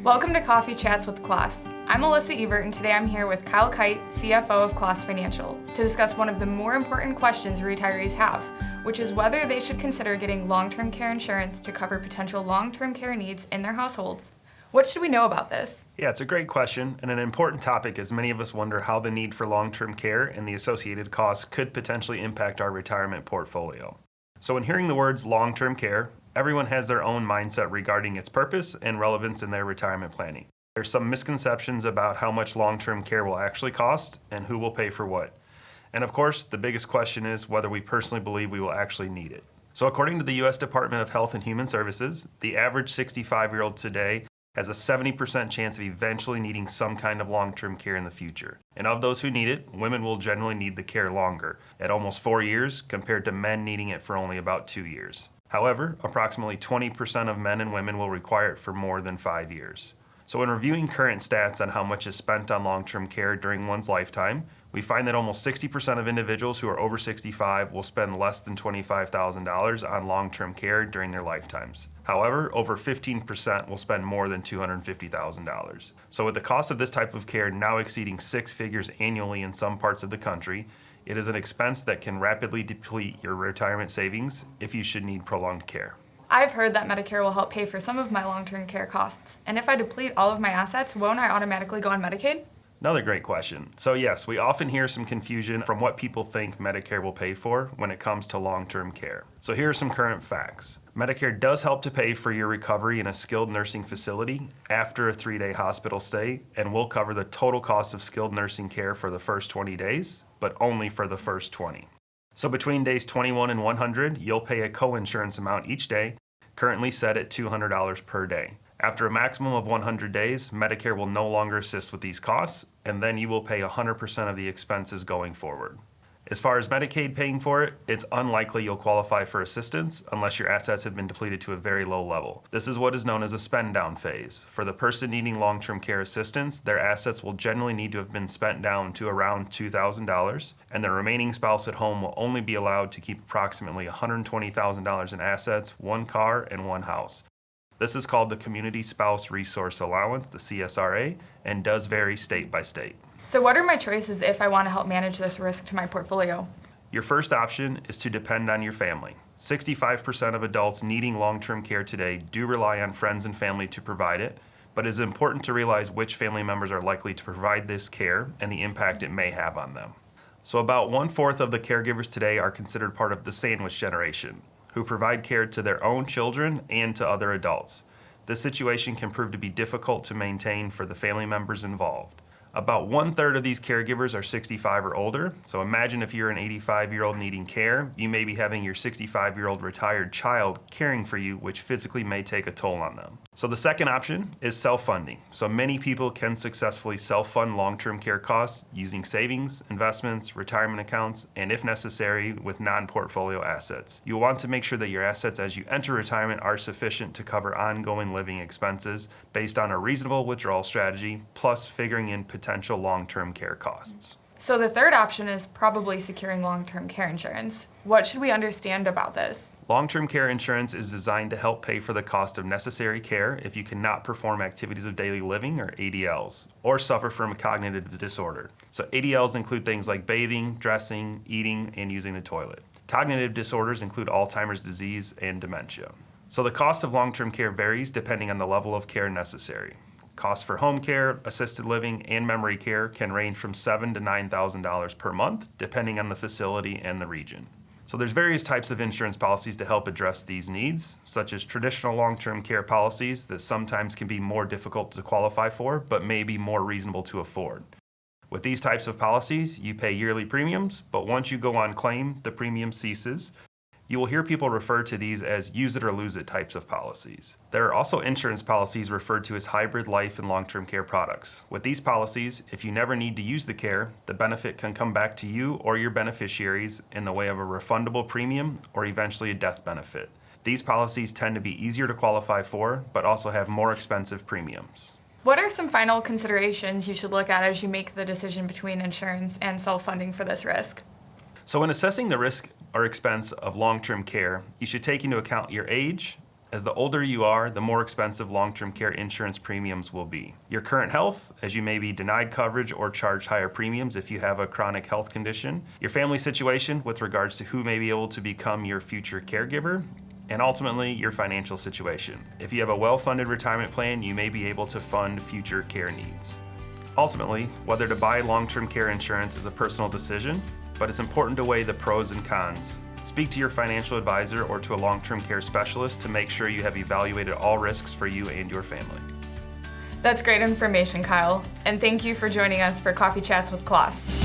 Welcome to Koffee Chats with Klaas. I'm Alyssa Ebert, and today I'm here with Kyle Kite, CFO of Klaas Financial, to discuss one of the more important questions retirees have, which is whether they should consider getting long-term care insurance to cover potential long-term care needs in their households. What should we know about this? Yeah, it's a great question and an important topic, as many of us wonder how the need for long-term care and the associated costs could potentially impact our retirement portfolio. So when hearing the words long-term care, everyone has their own mindset regarding its purpose and relevance in their retirement planning. There's some misconceptions about how much long-term care will actually cost and who will pay for what. And of course, the biggest question is whether we personally believe we will actually need it. So according to the U.S. Department of Health and Human Services, the average 65-year-old today has a 70% chance of eventually needing some kind of long-term care in the future. And of those who need it, women will generally need the care longer, at almost 4 years, compared to men needing it for only about 2 years. However, approximately 20% of men and women will require it for more than 5 years. So in reviewing current stats on how much is spent on long-term care during one's lifetime, we find that almost 60% of individuals who are over 65 will spend less than $25,000 on long-term care during their lifetimes. However, over 15% will spend more than $250,000. So with the cost of this type of care now exceeding six figures annually in some parts of the country, it is an expense that can rapidly deplete your retirement savings if you should need prolonged care. I've heard that Medicare will help pay for some of my long-term care costs. And if I deplete all of my assets, won't I automatically go on Medicaid? Another great question. So yes, we often hear some confusion from what people think Medicare will pay for when it comes to long-term care. So here are some current facts. Medicare does help to pay for your recovery in a skilled nursing facility after a 3-day hospital stay and will cover the total cost of skilled nursing care for the first 20 days, but only for the first 20. So between days 21 and 100, you'll pay a co-insurance amount each day, currently set at $200 per day. After a maximum of 100 days, Medicare will no longer assist with these costs, and then you will pay 100% of the expenses going forward. As far as Medicaid paying for it, it's unlikely you'll qualify for assistance unless your assets have been depleted to a very low level. This is what is known as a spend down phase. For the person needing long-term care assistance, their assets will generally need to have been spent down to around $2,000, and the remaining spouse at home will only be allowed to keep approximately $120,000 in assets, one car, and one house. This is called the Community Spouse Resource Allowance, the CSRA, and does vary state by state. So what are my choices if I want to help manage this risk to my portfolio? Your first option is to depend on your family. 65% of adults needing long-term care today do rely on friends and family to provide it, but it is important to realize which family members are likely to provide this care and the impact it may have on them. So about 1/4 of the caregivers today are considered part of the sandwich generation, who provide care to their own children and to other adults. This situation can prove to be difficult to maintain for the family members involved. About 1/3 of these caregivers are 65 or older, so imagine if you're an 85-year-old needing care, you may be having your 65-year-old retired child caring for you, which physically may take a toll on them. So the second option is self-funding. So many people can successfully self-fund long-term care costs using savings, investments, retirement accounts, and if necessary, with non-portfolio assets. You'll want to make sure that your assets as you enter retirement are sufficient to cover ongoing living expenses based on a reasonable withdrawal strategy, plus figuring in potential long-term care costs. So the third option is probably securing long-term care insurance. What should we understand about this? Long-term care insurance is designed to help pay for the cost of necessary care if you cannot perform activities of daily living, or ADLs, or suffer from a cognitive disorder. So ADLs include things like bathing, dressing, eating, and using the toilet. Cognitive disorders include Alzheimer's disease and dementia. So the cost of long-term care varies depending on the level of care necessary. Costs for home care, assisted living, and memory care can range from $7,000 to $9,000 per month, depending on the facility and the region. So there's various types of insurance policies to help address these needs, such as traditional long-term care policies that sometimes can be more difficult to qualify for, but may be more reasonable to afford. With these types of policies, you pay yearly premiums, but once you go on claim, the premium ceases. You will hear people refer to these as use it or lose it types of policies. There are also insurance policies referred to as hybrid life and long-term care products. With these policies, if you never need to use the care, the benefit can come back to you or your beneficiaries in the way of a refundable premium or eventually a death benefit. These policies tend to be easier to qualify for, but also have more expensive premiums. What are some final considerations you should look at as you make the decision between insurance and self-funding for this risk? So when assessing the risk or expense of long-term care, you should take into account your age, As the older you are, the more expensive long-term care insurance premiums will be. Your current health, as you may be denied coverage or charged higher premiums if you have a chronic health condition, your family situation with regards to who may be able to become your future caregiver, and ultimately your financial situation. If you have a well-funded retirement plan, you may be able to fund future care needs. Ultimately, whether to buy long-term care insurance is a personal decision, but it's important to weigh the pros and cons. Speak to your financial advisor or to a long-term care specialist to make sure you have evaluated all risks for you and your family. That's great information, Kyle, and thank you for joining us for Coffee Chats with Klaas.